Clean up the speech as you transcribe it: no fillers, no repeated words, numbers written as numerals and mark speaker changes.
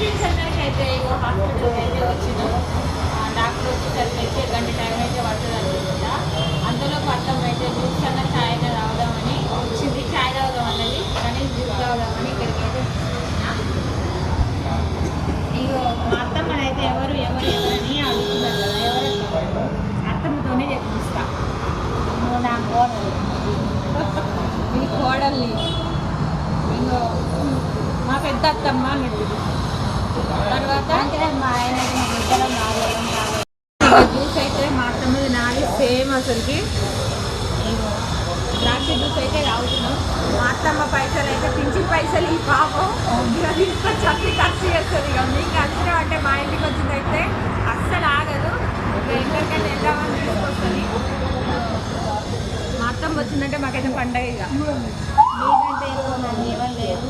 Speaker 1: చూపించడానికి అయితే హాస్పిటల్కి అయితే వచ్చినాం. డాక్టర్ వచ్చేసరికి అయితే గంట టైం అయితే పడుతుంది అనుకుంటా. అందులో అర్థం అయితే జ్యూస్ కన్నా ఛాయ్ అయినా తాగుదామని వచ్చింది. ఛాయ్ తాగుదాం అన్నది కానీ జ్యూస్ తాగుదామని ఇక్కడికి అయితే ఇగో మా అత్తమ్మనైతే ఎవరు ఎవరని అడుగుతున్నారు కదా. ఎవరు అత్తమ్మతోనే చెప్పిస్తా. నువ్వు నా కోడలు, మీ కోడల్ని ఇంకో మా పెద్ద అత్తమ్మ అన్నట్టు. తర్వాత మా ఆయన ఇద్దరం జ్యూస్ అయితే మా అత్తమ్మది నాది సేమ్. అసలుకి ద్రాక్ష జ్యూస్ అయితే తాగుతున్నాం. మా అత్తమ్మ పైసలు అయితే పింఛన్ పైసలు ఈ పాపం ఇక తీసుకొచ్చి అన్ని ఖర్చు చేస్తుంది. ఇక మీకు ఖర్చు అంటే మా ఇంటికి వచ్చిందైతే అస్సలు ఆగదు. ఇక ఎక్కడికైనా వెళ్దామని తీసుకొస్తుంది. మా అత్తమ్మ వచ్చిందంటే మాకైతే పండగ. ఇక మీకంటే ఎక్కువ నన్ను ఎవరు లేరు.